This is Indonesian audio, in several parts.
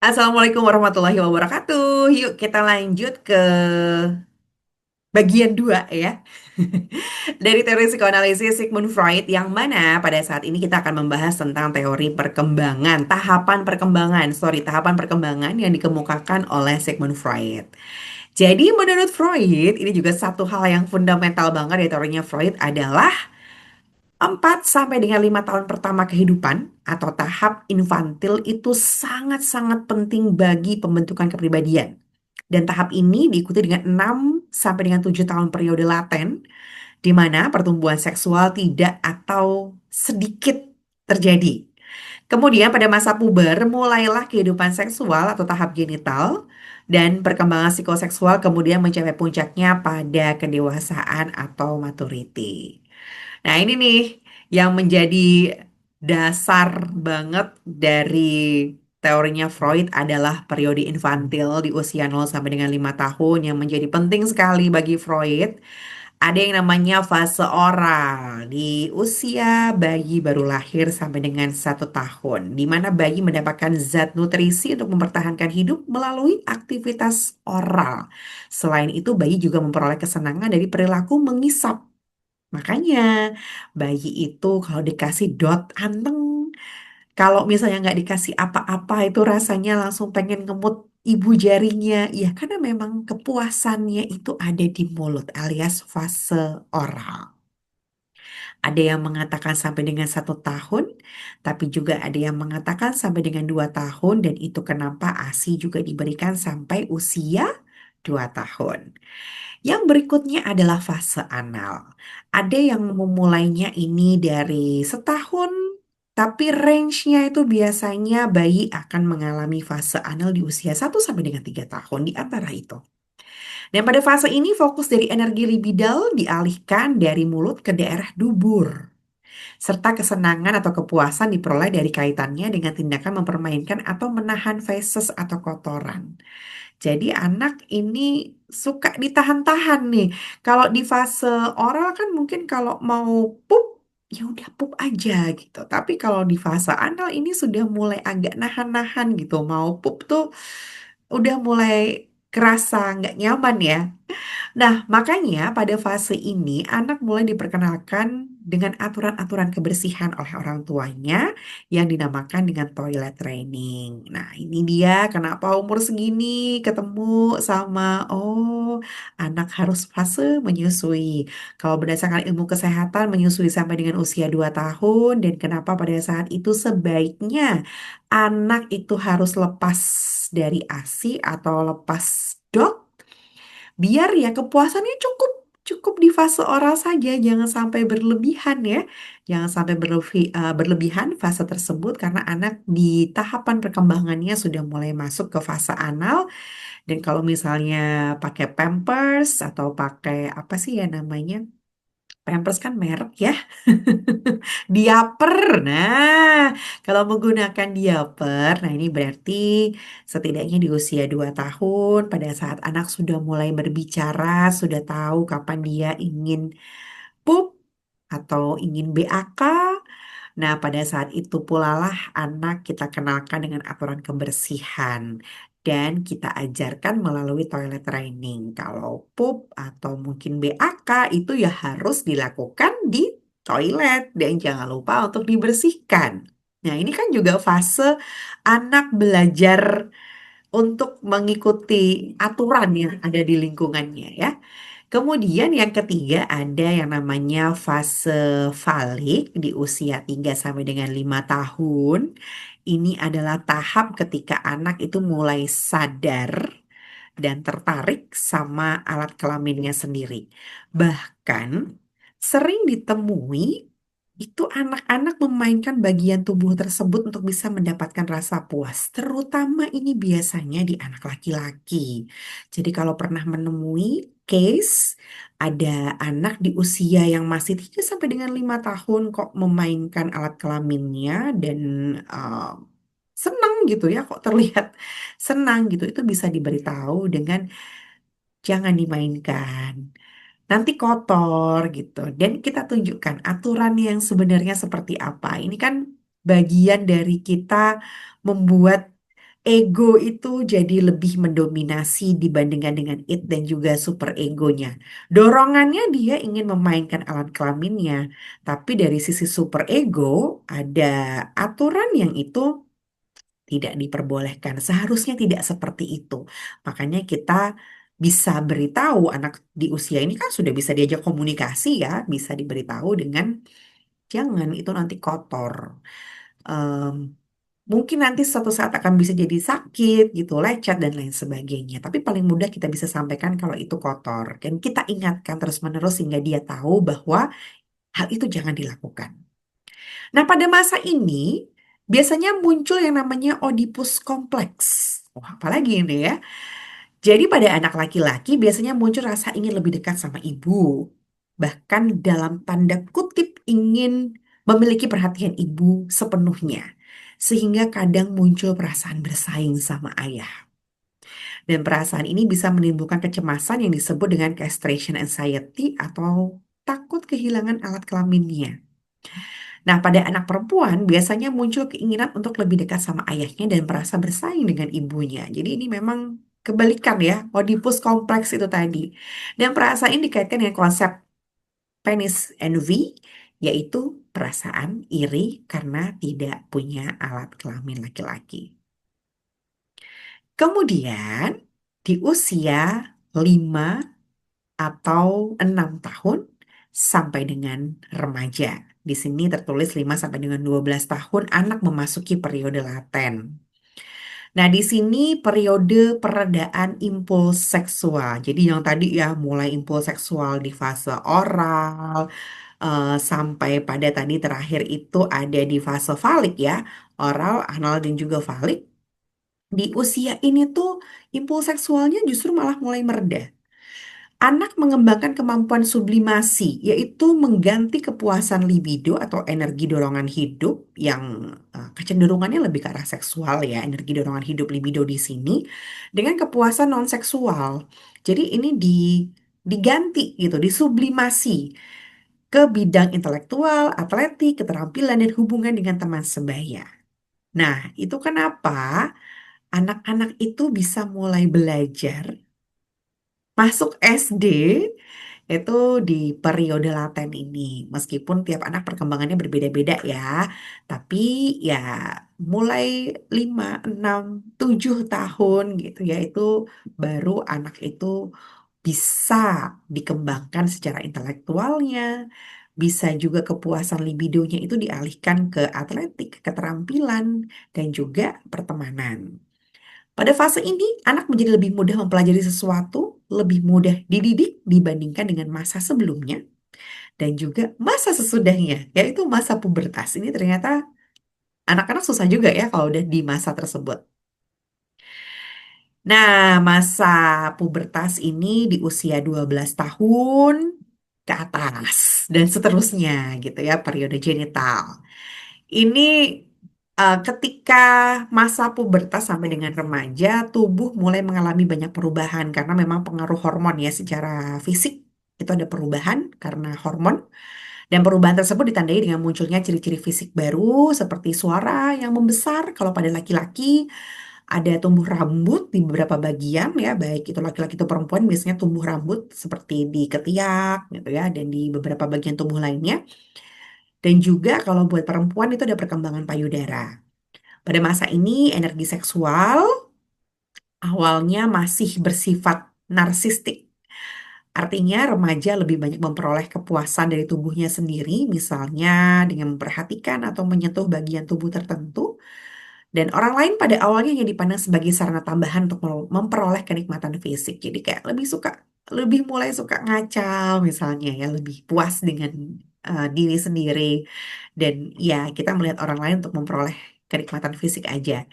Assalamualaikum warahmatullahi wabarakatuh. Yuk kita lanjut ke bagian 2 ya. Dari teori psikoanalisis Sigmund Freud yang mana pada saat ini kita akan membahas tentang teori perkembangan, tahapan perkembangan yang dikemukakan oleh Sigmund Freud. Jadi menurut Freud, ini juga satu hal yang fundamental banget dari teorinya Freud adalah 4 sampai dengan 5 tahun pertama kehidupan atau tahap infantil itu sangat-sangat penting bagi pembentukan kepribadian. Dan tahap ini diikuti dengan 6 sampai dengan 7 tahun periode laten di mana pertumbuhan seksual tidak atau sedikit terjadi. Kemudian pada masa puber mulailah kehidupan seksual atau tahap genital dan perkembangan psikoseksual kemudian mencapai puncaknya pada kedewasaan atau maturity. Nah, ini nih yang menjadi dasar banget dari teorinya Freud adalah periode infantil di usia 0 sampai dengan 5 tahun yang menjadi penting sekali bagi Freud. Ada yang namanya fase oral di usia bayi baru lahir sampai dengan 1 tahun, di mana bayi mendapatkan zat nutrisi untuk mempertahankan hidup melalui aktivitas oral. Selain itu, bayi juga memperoleh kesenangan dari perilaku mengisap. Makanya bayi itu kalau dikasih dot anteng, kalau misalnya nggak dikasih apa-apa itu rasanya langsung pengen ngemut ibu jarinya. Ya karena memang kepuasannya itu ada di mulut alias fase oral. Ada yang mengatakan sampai dengan 1 tahun, tapi juga ada yang mengatakan sampai dengan 2 tahun dan itu kenapa ASI juga diberikan sampai usia 2 tahun. Yang berikutnya adalah fase anal. Ada yang memulainya ini dari 1 tahun, tapi range-nya itu biasanya bayi akan mengalami fase anal di usia 1 sampai dengan 3 tahun di antara itu. Dan pada fase ini fokus dari energi libidal dialihkan dari mulut ke daerah dubur. Serta kesenangan atau kepuasan diperoleh dari kaitannya dengan tindakan mempermainkan atau menahan feses atau kotoran. Jadi anak ini suka ditahan-tahan nih. Kalau di fase oral kan mungkin kalau mau pup ya udah pup aja gitu. Tapi kalau di fase anal ini sudah mulai agak nahan-nahan gitu. Mau pup tuh udah mulai kerasa nggak nyaman ya. Nah, makanya pada fase ini anak mulai diperkenalkan dengan aturan-aturan kebersihan oleh orang tuanya yang dinamakan dengan toilet training. Nah, ini dia kenapa umur segini ketemu sama anak harus fase menyusui. Kalau berdasarkan ilmu kesehatan menyusui sampai dengan usia 2 tahun dan kenapa pada saat itu sebaiknya anak itu harus lepas dari ASI atau lepas dot biar ya kepuasannya cukup cukup di fase oral saja, jangan sampai berlebihan ya. Jangan sampai berlebihan fase tersebut karena anak di tahapan perkembangannya sudah mulai masuk ke fase anal dan kalau misalnya pakai Pampers atau pakai apa sih ya namanya? Pampers kan merek ya. Diaper. Nah, kalau menggunakan diaper, nah ini berarti setidaknya di usia 2 tahun, pada saat anak sudah mulai berbicara, sudah tahu kapan dia ingin pup atau ingin BAK. Nah, pada saat itu pula lah anak kita kenalkan dengan aturan kebersihan. Dan kita ajarkan melalui toilet training. Kalau pup atau mungkin BAK itu ya harus dilakukan di toilet. Dan jangan lupa untuk dibersihkan. Nah, ini kan juga fase anak belajar untuk mengikuti aturan yang ada di lingkungannya ya. Kemudian yang ketiga ada yang namanya fase falik di usia 3 sampai dengan 5 tahun. Ini adalah tahap ketika anak itu mulai sadar dan tertarik sama alat kelaminnya sendiri. Bahkan sering ditemui itu anak-anak memainkan bagian tubuh tersebut untuk bisa mendapatkan rasa puas. Terutama ini biasanya di anak laki-laki. Jadi kalau pernah menemui case ada anak di usia yang masih 3 sampai dengan 5 tahun kok memainkan alat kelaminnya dan uh, senang gitu ya, kok terlihat senang gitu. Itu bisa diberitahu dengan jangan dimainkan. Nanti kotor gitu. Dan kita tunjukkan aturan yang sebenarnya seperti apa. Ini kan bagian dari kita membuat ego itu jadi lebih mendominasi dibandingkan dengan id dan juga super egonya. Dorongannya dia ingin memainkan alat kelaminnya, tapi dari sisi super ego ada aturan yang itu tidak diperbolehkan. Seharusnya tidak seperti itu. Makanya kita bisa beritahu anak di usia ini kan sudah bisa diajak komunikasi ya, bisa diberitahu dengan jangan itu nanti kotor. Em, Mungkin nanti suatu saat akan bisa jadi sakit gitu, lecet dan lain sebagainya. Tapi paling mudah kita bisa sampaikan kalau itu kotor. Dan kita ingatkan terus-menerus sehingga dia tahu bahwa hal itu jangan dilakukan. Nah, pada masa ini biasanya muncul yang namanya Oedipus kompleks. Wah, apalagi ini ya. Jadi pada anak laki-laki biasanya muncul rasa ingin lebih dekat sama ibu. Bahkan dalam tanda kutip ingin memiliki perhatian ibu sepenuhnya. Sehingga kadang muncul perasaan bersaing sama ayah. Dan perasaan ini bisa menimbulkan kecemasan yang disebut dengan castration anxiety atau takut kehilangan alat kelaminnya. Nah, pada anak perempuan biasanya muncul keinginan untuk lebih dekat sama ayahnya dan merasa bersaing dengan ibunya. Jadi ini memang kebalikan ya, Oedipus kompleks itu tadi. Dan perasaan ini dikaitkan dengan konsep penis envy, yaitu perasaan iri karena tidak punya alat kelamin laki-laki. Kemudian di usia 5 atau 6 tahun sampai dengan remaja. Di sini tertulis 5 sampai dengan 12 tahun anak memasuki periode laten. Nah, di sini periode peredaan impuls seksual. Jadi yang tadi ya mulai impuls seksual di fase oral sampai pada tadi terakhir itu ada di fase falik ya, oral, anal dan juga falik. Di usia ini tuh impuls seksualnya justru malah mulai mereda. Anak mengembangkan kemampuan sublimasi, yaitu mengganti kepuasan libido atau energi dorongan hidup yang kecenderungannya lebih ke arah seksual ya, energi dorongan hidup libido di sini dengan kepuasan non seksual. Jadi ini diganti gitu, disublimasi ke bidang intelektual, atletik, keterampilan dan hubungan dengan teman sebaya. Nah, itu kenapa anak-anak itu bisa mulai belajar masuk SD itu di periode laten ini. Meskipun tiap anak perkembangannya berbeda-beda ya. Tapi ya mulai 5, 6, 7 tahun gitu ya itu baru anak itu bisa dikembangkan secara intelektualnya. Bisa juga kepuasan libidonya itu dialihkan ke atletik, keterampilan, dan juga pertemanan. Pada fase ini, anak menjadi lebih mudah mempelajari sesuatu, lebih mudah dididik dibandingkan dengan masa sebelumnya, dan juga masa sesudahnya, yaitu masa pubertas. Ini ternyata anak-anak susah juga ya kalau udah di masa tersebut. Nah, masa pubertas ini di usia 12 tahun ke atas, dan seterusnya gitu ya, periode genital. Ini ketika masa pubertas sampai dengan remaja, tubuh mulai mengalami banyak perubahan karena memang pengaruh hormon ya secara fisik itu ada perubahan karena hormon dan perubahan tersebut ditandai dengan munculnya ciri-ciri fisik baru seperti suara yang membesar kalau pada laki-laki ada tumbuh rambut di beberapa bagian ya baik itu laki-laki atau perempuan biasanya tumbuh rambut seperti di ketiak gitu ya dan di beberapa bagian tubuh lainnya dan juga kalau buat perempuan itu ada perkembangan payudara. Pada masa ini, energi seksual awalnya masih bersifat narsistik. Artinya remaja lebih banyak memperoleh kepuasan dari tubuhnya sendiri, misalnya dengan memperhatikan atau menyentuh bagian tubuh tertentu. Dan orang lain pada awalnya hanya dipandang sebagai sarana tambahan untuk memperoleh kenikmatan fisik. Jadi kayak lebih mulai suka ngacau misalnya ya, lebih puas dengan diri sendiri. Dan ya kita melihat orang lain untuk memperoleh kenikmatan fisik aja.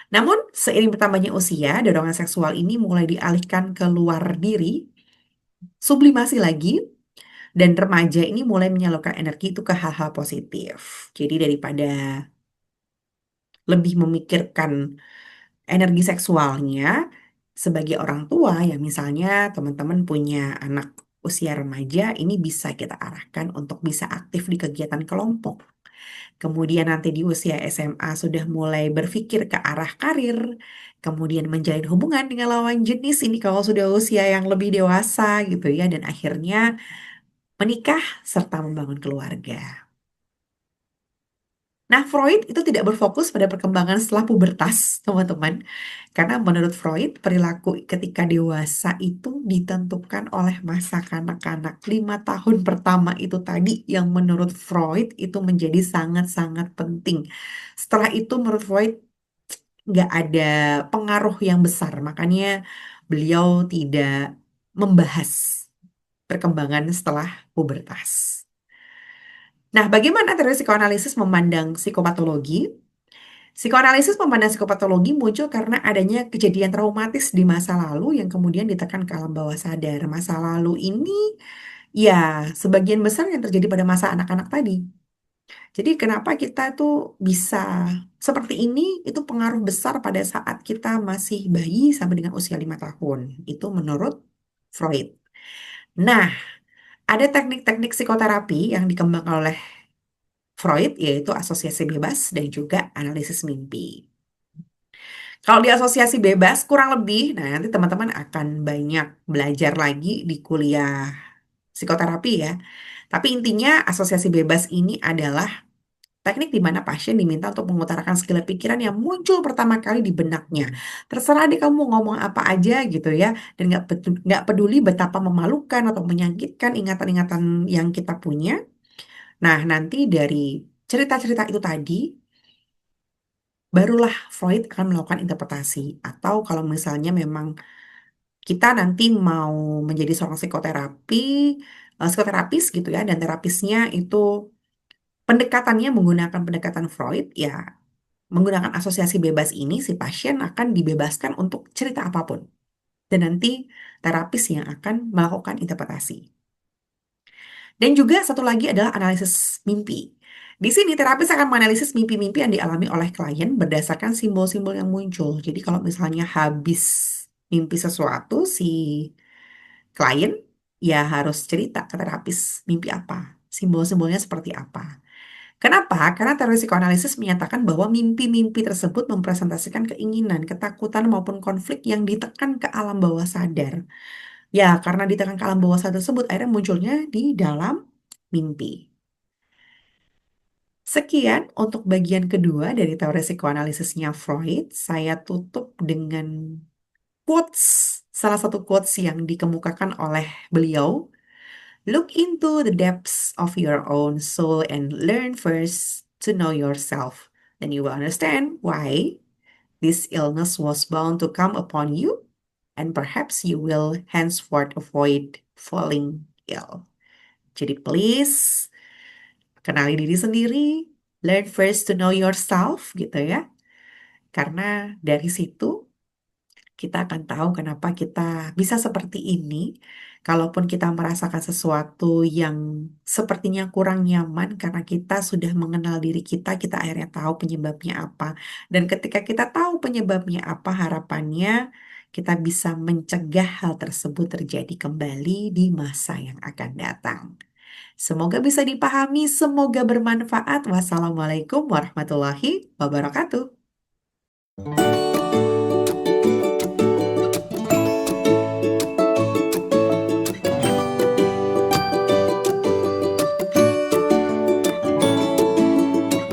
Namun, seiring bertambahnya usia, dorongan seksual ini mulai dialihkan ke luar diri, sublimasi lagi, dan remaja ini mulai menyalurkan energi itu ke hal-hal positif. Jadi daripada lebih memikirkan energi seksualnya sebagai orang tua, ya misalnya teman-teman punya anak usia remaja, ini bisa kita arahkan untuk bisa aktif di kegiatan kelompok. kemudian nanti di usia SMA sudah mulai berpikir ke arah karir, kemudian menjalin hubungan dengan lawan jenis ini kalau sudah usia yang lebih dewasa gitu ya, dan akhirnya menikah serta membangun keluarga. Nah, Freud itu tidak berfokus pada perkembangan setelah pubertas, teman-teman. Karena menurut Freud, perilaku ketika dewasa itu ditentukan oleh masa kanak-kanak. 5 tahun pertama itu tadi yang menurut Freud itu menjadi sangat-sangat penting. Setelah itu menurut Freud nggak ada pengaruh yang besar. Makanya beliau tidak membahas perkembangan setelah pubertas. Nah, bagaimana teori psikoanalisis memandang psikopatologi? Psikoanalisis memandang psikopatologi muncul karena adanya kejadian traumatis di masa lalu yang kemudian ditekan ke alam bawah sadar. Masa lalu ini ya sebagian besar yang terjadi pada masa anak-anak tadi. Jadi kenapa kita tuh bisa seperti ini, itu pengaruh besar pada saat kita masih bayi sampai dengan usia 5 tahun. Itu menurut Freud. Nah, ada teknik-teknik psikoterapi yang dikembangkan oleh Freud, yaitu asosiasi bebas dan juga analisis mimpi. Kalau di asosiasi bebas kurang lebih, nah nanti teman-teman akan banyak belajar lagi di kuliah psikoterapi ya. Tapi intinya asosiasi bebas ini adalah teknik di mana pasien diminta untuk mengutarakan segala pikiran yang muncul pertama kali di benaknya. Terserah deh kamu ngomong apa aja gitu ya, dan nggak peduli betapa memalukan atau menyakitkan ingatan-ingatan yang kita punya. Nah nanti dari cerita-cerita itu tadi barulah Freud akan melakukan interpretasi. Atau kalau misalnya memang kita nanti mau menjadi seorang psikoterapis gitu ya, dan terapisnya itu pendekatannya menggunakan pendekatan Freud, ya menggunakan asosiasi bebas ini si pasien akan dibebaskan untuk cerita apapun. Dan nanti terapis yang akan melakukan interpretasi. Dan juga satu lagi adalah analisis mimpi. Di sini terapis akan menganalisis mimpi-mimpi yang dialami oleh klien berdasarkan simbol-simbol yang muncul. Jadi kalau misalnya habis mimpi sesuatu, si klien ya harus cerita ke terapis mimpi apa, simbol-simbolnya seperti apa. Kenapa? Karena teori psikoanalisis menyatakan bahwa mimpi-mimpi tersebut mempresentasikan keinginan, ketakutan maupun konflik yang ditekan ke alam bawah sadar. Ya, karena ditekan ke alam bawah sadar tersebut, akhirnya munculnya di dalam mimpi. Sekian untuk bagian kedua dari teori psikoanalisisnya Freud. Saya tutup dengan quotes, salah satu quotes yang dikemukakan oleh beliau. Look into the depths of your own soul and learn first to know yourself. Then you will understand why this illness was bound to come upon you, and perhaps you will henceforth avoid falling ill. Jadi please, kenali diri sendiri, learn first to know yourself gitu ya. Karena dari situ kita akan tahu kenapa kita bisa seperti ini. Kalaupun kita merasakan sesuatu yang sepertinya kurang nyaman karena kita sudah mengenal diri kita, kita akhirnya tahu penyebabnya apa. Dan ketika kita tahu penyebabnya apa, harapannya kita bisa mencegah hal tersebut terjadi kembali di masa yang akan datang. Semoga bisa dipahami, semoga bermanfaat. Wassalamualaikum warahmatullahi wabarakatuh.